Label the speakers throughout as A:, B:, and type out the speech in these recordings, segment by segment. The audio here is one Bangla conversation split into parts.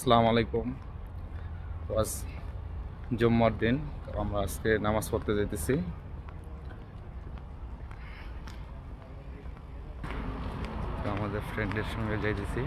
A: আসসালামু আলাইকুম। আজ জুম্মার দিন, আমরা আজকে নামাজ পড়তে যেতেছি। আমাদের ফ্রেন্ডের সঙ্গে যাইতেছি।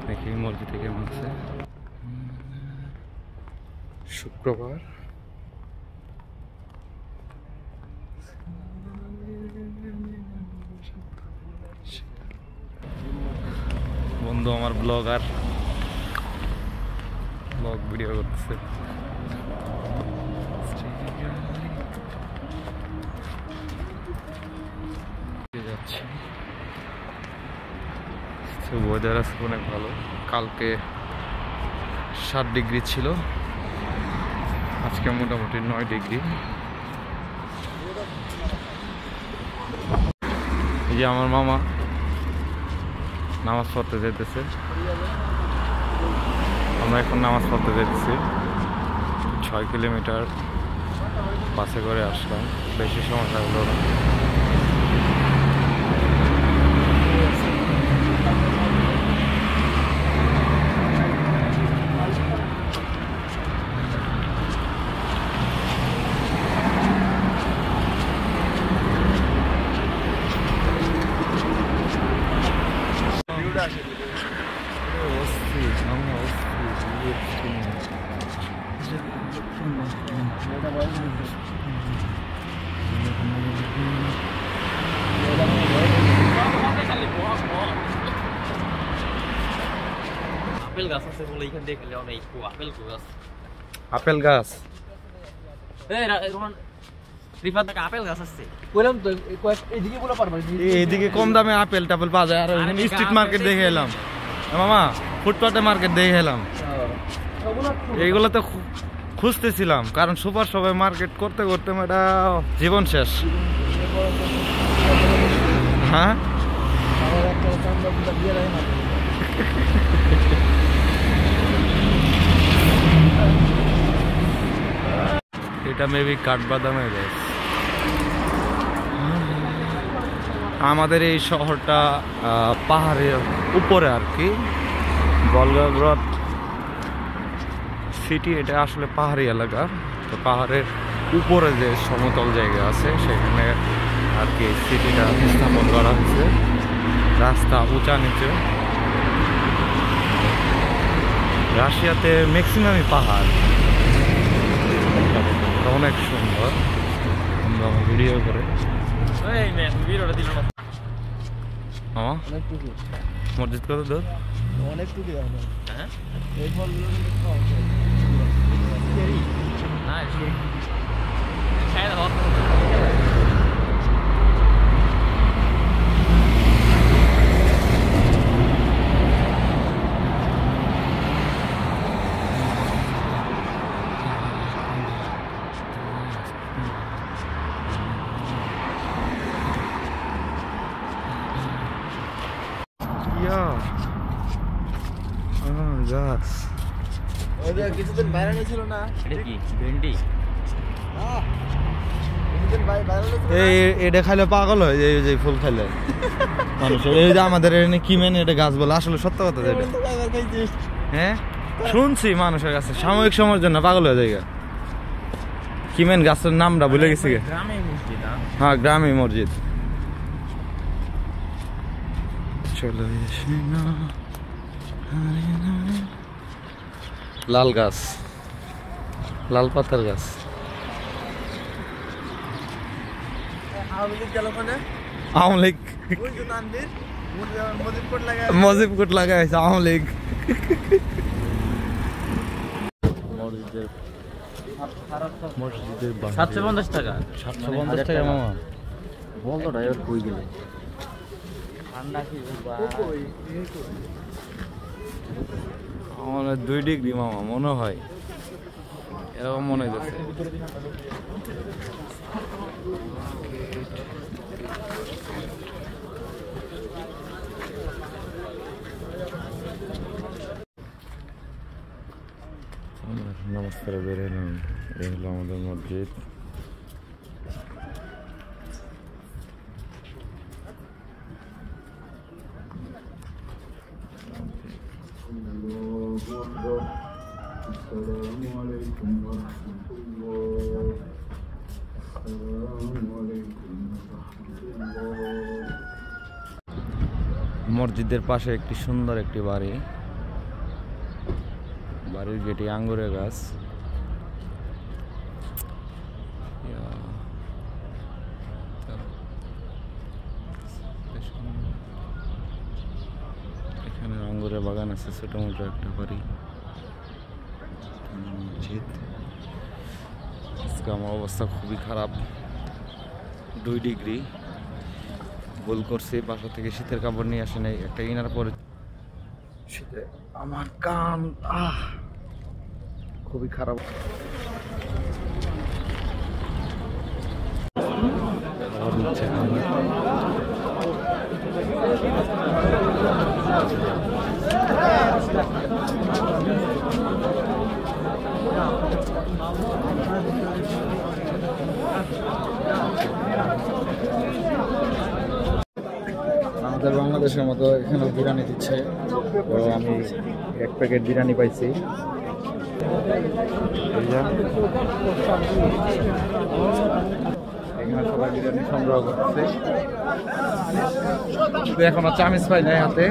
A: দেখি মসজিদ থেকে বলছে শুক্রবার। বন্ধু আমার ব্লগ ভিডিও করতেছে। যাচ্ছি, ওয়েদার আছে অনেক ভালো। কালকে 7 ডিগ্রি ছিল, আজকে মোটামুটি 9 ডিগ্রি। এই যে আমার মামা নামাজ পড়তে যেতেছে, আমরা এখন নামাজ পড়তে যেতেছি। 6 কিলোমিটার বাসে করে আসলাম, বেশি সময় লাগলো না।
B: আপেল গাছ আছে বলে এখান থেকে গেলে অনেক আপেল গাছ।
A: আপেল গাছ?
B: রিফাত থেকে আপেল গাছ আছে বললাম তো, এইদিকে বলে পারবো,
A: এইদিকে কম দামে আপেল টাপেল পাওয়া যায়। আর ওখানে স্ট্রিট মার্কেট দেখে এলাম মামা, ফুটপাতে মার্কেট দেখে এলাম। এইগুলো তো খুঁজতেছিলাম, কারণ সুপার সবাই মার্কেট করতে করতে এটা জীবন শেষ। হ্যাঁ, এটা মেবি কাঠবাদামের গাছ। আমাদের এই শহরটা পাহাড়ের উপরে আর কি, বলগাগ্রদ সিটি। এটা আসলে পাহাড়ি এলাকা, তো পাহাড়ের উপরে যে সমতল জায়গা আছে সেখানে আর কি সিটিটা স্থাপন করা হয়েছে। রাস্তা উঁচা নিচে। রাশিয়াতে ম্যাক্সিমামই পাহাড়, অনেক সুন্দর। ভিডিও করে মসজিদ কত দূর?
B: অনেক টুকি
A: গাছ।
B: কিছুদিন বাইরে ছিল না, এটা কি ভেন্ডি?
A: এটা খাইলে পাগল হয়, যে ফুল খাইলে মানুষের। এই যে আমাদের কি মেন এটা গাছ বলে, আসলে সত্য কথা যেটা। হ্যাঁ, শুনছি মানুষের কাছে সাময়িক সময়ের জন্য পাগল হয়ে যায়। কি মেন গাছের নামটা ভুলে গেছি। হ্যাঁ, গ্রামে মসজিদ। চলো, লাল গাছ, লাল পাতার গাছ। আওয়ামী লীগ মজিবকোট লাগাইছে আওয়ামী লীগ। মসজিদের
B: 750 টাকা।
A: 750 টাকা মামা,
B: বলতো ড্রাইভার কই গেলে ঠান্ডা কি
A: আমার 2 ডিগ্রি মামা মনে হয়, এরকম মনে হচ্ছে। নমস্কার, বের হলাম। এই হলো আমাদের মসজিদ। মসজিদের পাশে একটি সুন্দর একটি বাড়ি, বাড়ির গেটে আঙ্গুরের গাছ। এখানে আঙ্গুরের বাগান আছে, ছোট মোটো একটা বাড়ি। মসজিদ, আজকে আমার অবস্থা খুবই খারাপ, 2 ডিগ্রি। ভুল করছি, বাসা থেকে শীতের কাপড় নিয়ে আসে নাই, একটা ইনার পরে শীতে আমার কান খুবই খারাপ। আমাদের বাংলাদেশের মতো এখানে বিরিয়ানি দিচ্ছে, তো আমি 1 প্যাকেট বিরিয়ানি পাইছি। এখানে সবাই বিরিয়ানি সংগ্রহ করছে, এখনো চামিচ পাই নাই হাতে।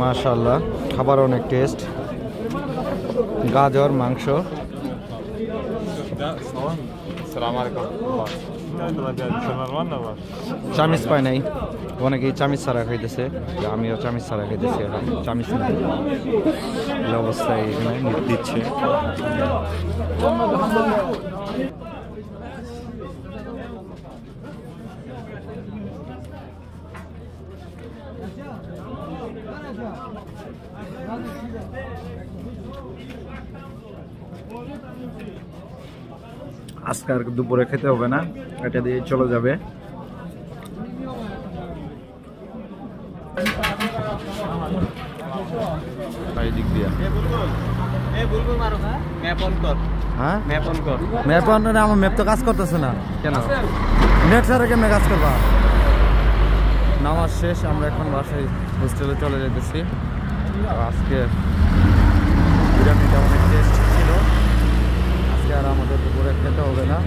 A: মাশাআল্লাহ, খাবার অনেক টেস্ট, গাজর মাংস। চামিচ পাই নাই, অনেকেই চামিচ ছাড়া খাইতেছে, আমিও চামিচ ছাড়া খাইতেছি। এখন চামিচ নাই অবস্থায় এখানে দিচ্ছে। আজকে আর দুপুরে খেতে হবে না, এটা দিয়ে চলে যাবে। দিক দিয়ে আমার ম্যাপ তো কাজ করতেছে না কেন? নেট ছাড়া কেমনে কাজ করবা? নামাজ শেষ, আমরা এখন বাসায় হোস্টেলে চলে যেতেছি। আজকে বিরিয়ানিটা অনেক টেস্ট ছিল, আজকে আর আমাদের দুপুরে খেতে হবে না,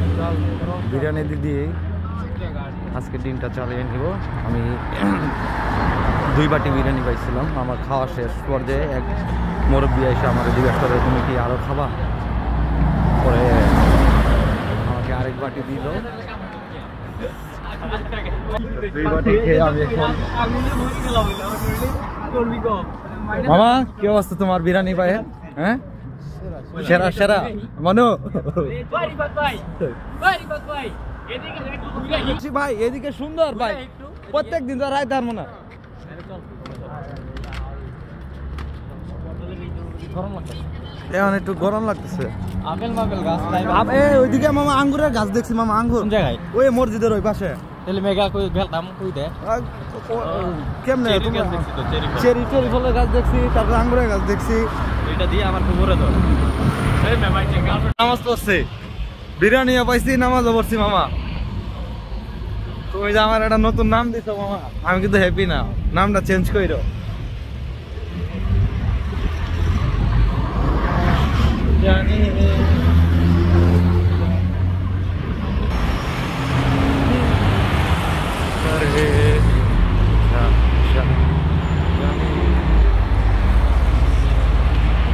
A: বিরিয়ানি দিয়েই আজকে দিনটা চালিয়ে নিব। আমি 2 বাটি বিরিয়ানি পাইছিলাম, আমার খাওয়া শেষ পর্যায়ে এক মুরব্বী এসে আমাকে জিজ্ঞেস করে তুমি কি আরো খাবা, পরে আমাকে আরেক বাটি দিল। 2 বাটি খেয়ে আমি এখন। মামা কি অবস্থা তোমার বিরিয়ানি পায়ে? হ্যাঁ সেরা সেরা মনো ভাই, এদিকে সুন্দর ভাই, প্রত্যেক দিন তো রায় তার মনে এখন একটু গরম লাগতেছে। ওইদিকে মামা আঙ্গুরের গাছ দেখছি, মামা আঙ্গুর জায়গায় ওই মসজিদের ওই পাশে। কেমনে চেরি চেরি ফলের গাছ দেখছি, তারপর আঙ্গুরের গাছ দেখছি। এটা দিয়ে আমার নামাজ পড়ছে, বিরিয়ানিও পাইছি, নামাজও পড়ছি মামা। তুমি যে আমার একটা নতুন নাম দিছো মামা, আমি কিন্তু হ্যাপি না, নামটা চেঞ্জ কইরো। জানি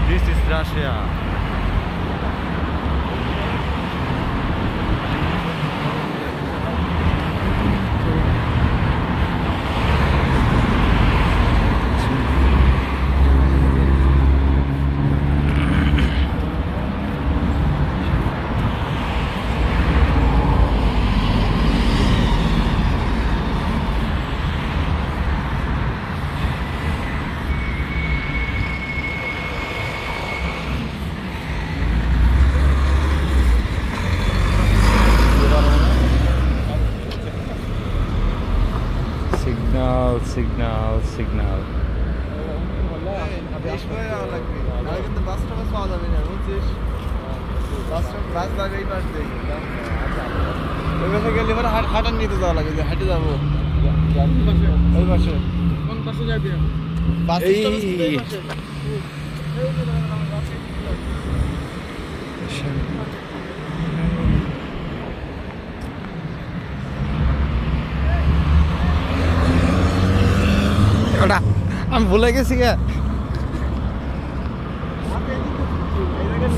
A: This is Russia. Signal. হাঁটার নিতে যাওয়া লাগে, হাঁটে যাবো। ওই পাশে
C: কোন পাশে যাবি
A: ওটা আমি ভুলে গেছি গা
C: এই জায়গায়